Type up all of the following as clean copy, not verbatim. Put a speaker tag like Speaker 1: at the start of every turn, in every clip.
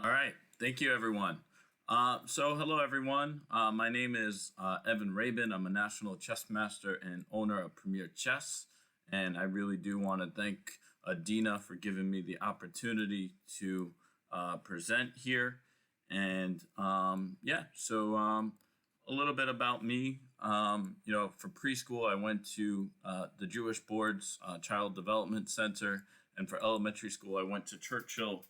Speaker 1: All right. Thank you, everyone. Hello, everyone. My name is Evan Rabin. I'm a national chess master and owner of Premier Chess. And I really do want to thank Adina for giving me the opportunity to present here. And a little bit about me. For preschool, I went to the Jewish Board's Child Development Center. And for elementary school, I went to Churchill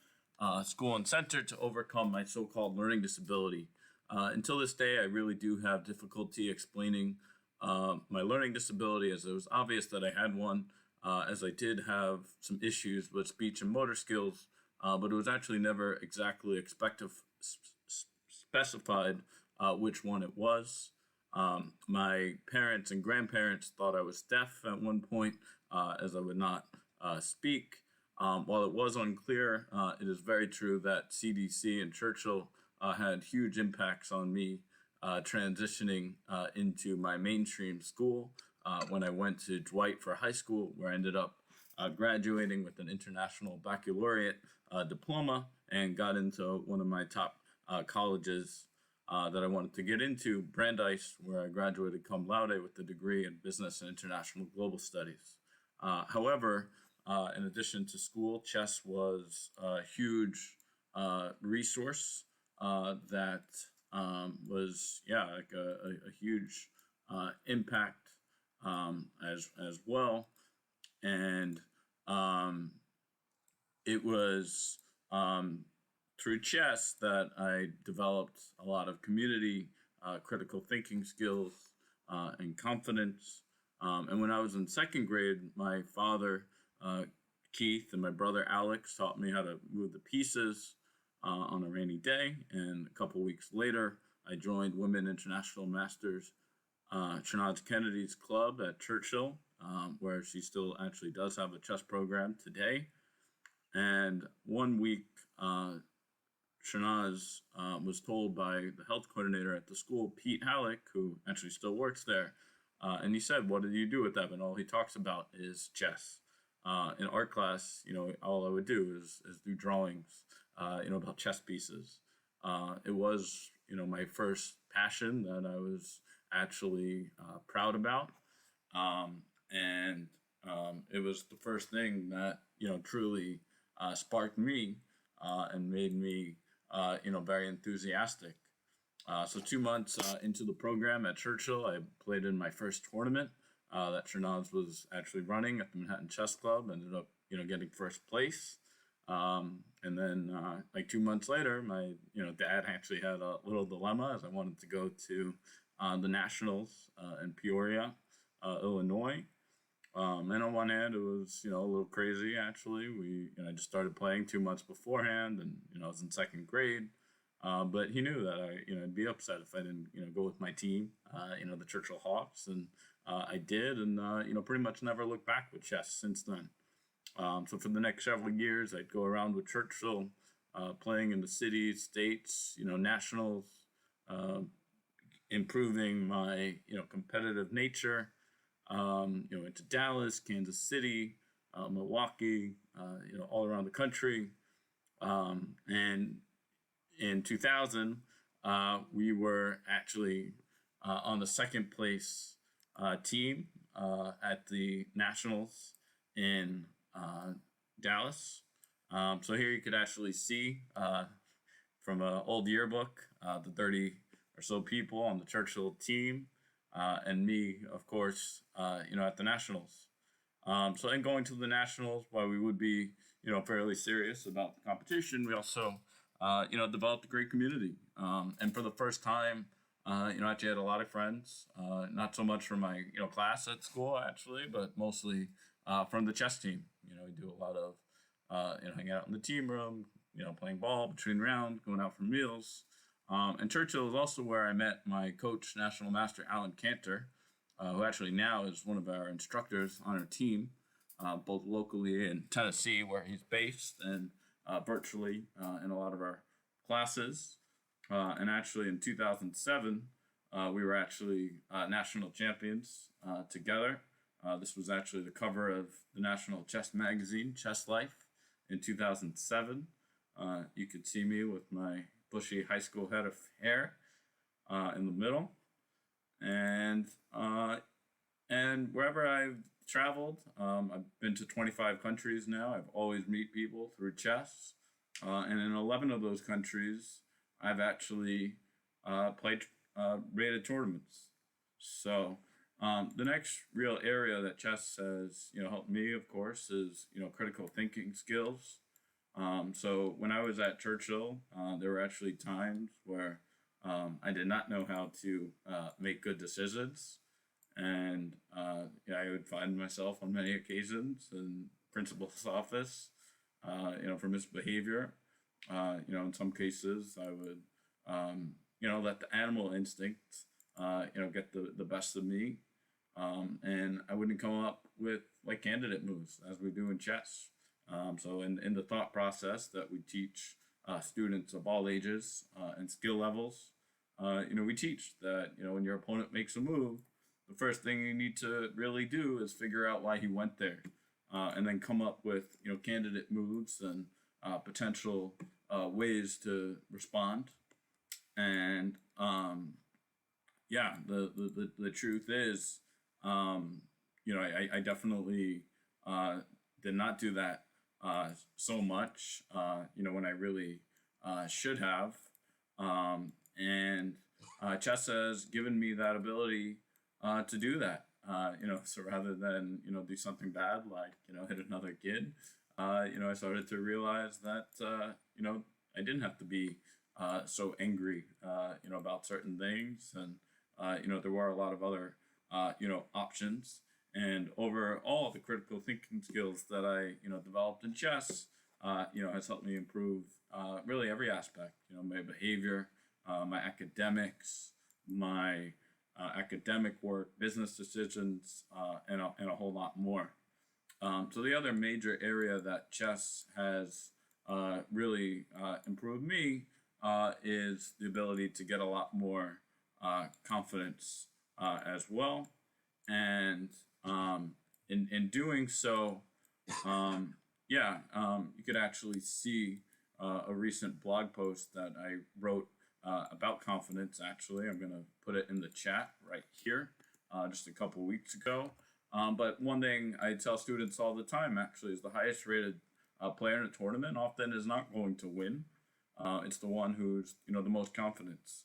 Speaker 1: School and Center to overcome my so-called learning disability. Until this day, I really do have difficulty explaining my learning disability, as it was obvious that I had one, as I did have some issues with speech and motor skills, but it was actually never exactly specified which one it was. My parents and grandparents thought I was deaf at one point, as I would not speak. While it was unclear, it is very true that CDC and Churchill had huge impacts on me transitioning into my mainstream school when I went to Dwight for high school, where I ended up graduating with an international baccalaureate diploma and got into one of my top colleges that I wanted to get into, Brandeis, where I graduated cum laude with a degree in business and international global studies. However, in addition to school, chess was a huge resource that was, like a huge impact as well. And it was through chess that I developed a lot of community, critical thinking skills, and confidence. And when I was in second grade, my father, Keith, and my brother Alex taught me how to move the pieces on a rainy day. And a couple weeks later, I joined Women International Masters Shanaz Kennedy's club at Churchill, where she still actually does have a chess program today. And one week, Shanaz was told by the health coordinator at the school, Pete Halleck, who actually still works there, and he said, "What did you do with that?" And all he talks about is chess. In art class, all I would do is do drawings, about chess pieces. It was, my first passion that I was actually proud about. And it was the first thing that, truly sparked me and made me, very enthusiastic. So 2 months into the program at Churchill, I played in my first tournament that Shanaz was actually running at the Manhattan Chess Club. Ended up, getting first place. And then, 2 months later, my, dad actually had a little dilemma, as I wanted to go to the Nationals in Peoria, Illinois. And on one hand, it was, a little crazy, actually. I just started playing 2 months beforehand, and, I was in second grade. But he knew that I'd be upset if I didn't, go with my team, the Churchill Hawks. And I did, and, pretty much never looked back with chess since then. So for the next several years, I'd go around with Churchill, playing in the cities, states, nationals, improving my, competitive nature. Into Dallas, Kansas City, Milwaukee, all around the country. And in 2000, we were actually on the second place team at the Nationals in Dallas. So here you could actually see from an old yearbook the 30 or so people on the Churchill team, and me, of course, at the Nationals. So in going to the Nationals, while we would be, fairly serious about the competition, we also, developed a great community. And for the first time, actually had a lot of friends, not so much from my, class at school, actually, but mostly from the chess team. We do a lot of, hanging out in the team room, playing ball between rounds, going out for meals. And Churchill is also where I met my coach, National Master Alan Cantor, who actually now is one of our instructors on our team, both locally in Tennessee, where he's based, and virtually in a lot of our classes. And actually in 2007, we were actually national champions together. This was actually the cover of the national chess magazine, Chess Life, in 2007. You could see me with my bushy high school head of hair in the middle, and wherever I've traveled, I've been to 25 countries now. I've always meet people through chess, and in 11 of those countries, I've actually played rated tournaments. So the next real area that chess has, helped me, of course, is critical thinking skills. So when I was at Churchill, there were actually times where I did not know how to make good decisions, and yeah, I would find myself on many occasions in principal's office, for misbehavior. In some cases, I would, let the animal instinct, get the best of me, and I wouldn't come up with like candidate moves as we do in chess. So in the thought process that we teach students of all ages and skill levels, we teach that when your opponent makes a move, the first thing you need to really do is figure out why he went there, and then come up with candidate moves and potential ways to respond. And yeah, the truth is, I definitely did not do that so much, when I really should have. And chess has given me that ability to do that. So rather than do something bad like hit another kid, I started to realize that I didn't have to be so angry, about certain things, and there were a lot of other options. And overall, the critical thinking skills that I developed in chess, has helped me improve really every aspect. My behavior, my academics, my academic work, business decisions, and a whole lot more. So the other major area that chess has really improved me is the ability to get a lot more confidence as well. And in doing so, yeah, you could actually see a recent blog post that I wrote about confidence. Actually, I'm going to put it in the chat right here, just a couple weeks ago. But one thing I tell students all the time actually is the highest rated player in a tournament often is not going to win. It's the one who's the most confidence.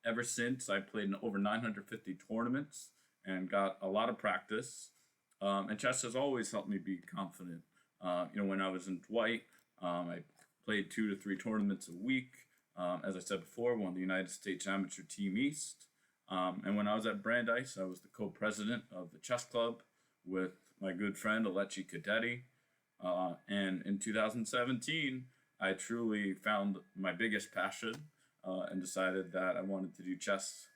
Speaker 1: Ever since I played in over 950 tournaments and got a lot of practice, and chess has always helped me be confident. When I was in Dwight, I played 2 to 3 tournaments a week. As I said before, won the United States Amateur Team East. And when I was at Brandeis, I was the co-president of the chess club with my good friend Alechi Cadetti. And in 2017, I truly found my biggest passion and decided that I wanted to do chess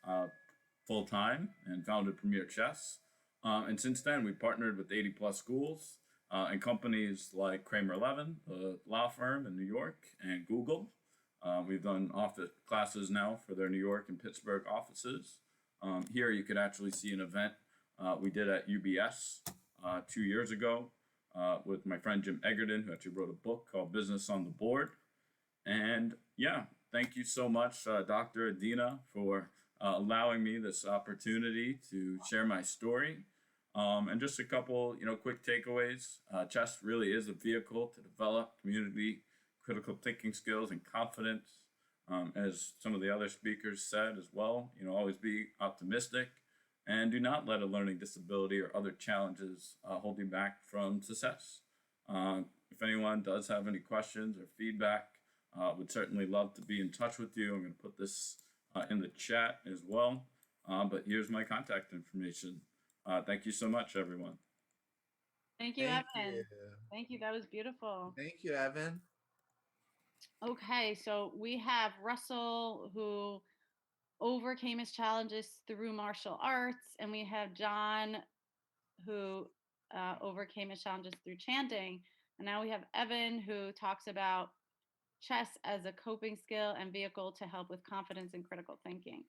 Speaker 1: full time and founded Premier Chess. And since then, we partnered with 80 plus schools and companies like Kramer Levin, the law firm in New York, and Google. We've done office classes now for their New York and Pittsburgh offices. Here you could actually see an event we did at UBS 2 years ago with my friend Jim Egerton, who actually wrote a book called Business on the Board. And yeah, thank you so much, Dr. Adina, for allowing me this opportunity to share my story. And just a couple, quick takeaways. Chess really is a vehicle to develop community critical thinking skills and confidence. As some of the other speakers said as well, always be optimistic and do not let a learning disability or other challenges hold you back from success. If anyone does have any questions or feedback, would certainly love to be in touch with you. I'm going to put this in the chat as well. But here's my contact information. Thank you so much, everyone.
Speaker 2: Thank you, Evan. Thank you. That was beautiful.
Speaker 3: Thank you, Evan.
Speaker 2: Okay, so we have Russell, who overcame his challenges through martial arts, and we have John, who overcame his challenges through chanting, and now we have Evan, who talks about chess as a coping skill and vehicle to help with confidence and critical thinking.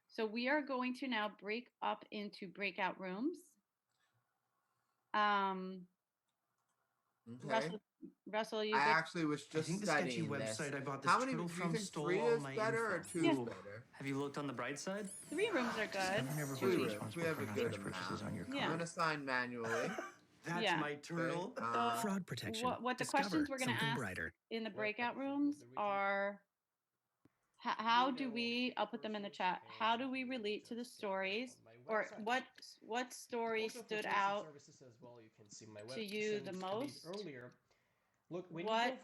Speaker 2: So we are going to now break up into breakout rooms.
Speaker 3: Okay.
Speaker 2: Russell, Russell, you
Speaker 3: I
Speaker 2: good?
Speaker 3: actually was
Speaker 4: I
Speaker 3: just
Speaker 4: think the sketchy
Speaker 3: studying this.
Speaker 4: website I bought this
Speaker 3: How many
Speaker 4: turtle
Speaker 3: do you
Speaker 4: from
Speaker 3: think
Speaker 4: stole
Speaker 3: 3
Speaker 4: all
Speaker 3: is
Speaker 4: my
Speaker 3: better or
Speaker 4: info.
Speaker 3: 2
Speaker 2: Yeah.
Speaker 3: is better?
Speaker 4: Have you looked on the bright side?
Speaker 2: 3 rooms are good.
Speaker 4: I've never
Speaker 3: 3
Speaker 4: been
Speaker 3: rooms.
Speaker 4: responsible
Speaker 3: We have
Speaker 4: for
Speaker 3: a good
Speaker 4: unauthorized purchases
Speaker 3: amount.
Speaker 4: on your
Speaker 3: I'm
Speaker 2: Yeah.
Speaker 4: car.
Speaker 3: gonna sign manually.
Speaker 4: That's
Speaker 2: Yeah.
Speaker 4: my turtle.
Speaker 3: Okay.
Speaker 5: Fraud protection.
Speaker 2: What the
Speaker 5: Discover
Speaker 2: questions we're going to
Speaker 5: something
Speaker 2: ask
Speaker 5: brighter.
Speaker 2: in the breakout rooms are how do we, I'll put them in the chat, how do we relate to the stories, or what story
Speaker 6: Also, for
Speaker 2: stood
Speaker 6: basic
Speaker 2: out
Speaker 6: services as well, you can see my
Speaker 2: to
Speaker 6: web
Speaker 2: you the
Speaker 6: sent these
Speaker 2: most?
Speaker 6: earlier. Look, when you
Speaker 2: What
Speaker 6: go for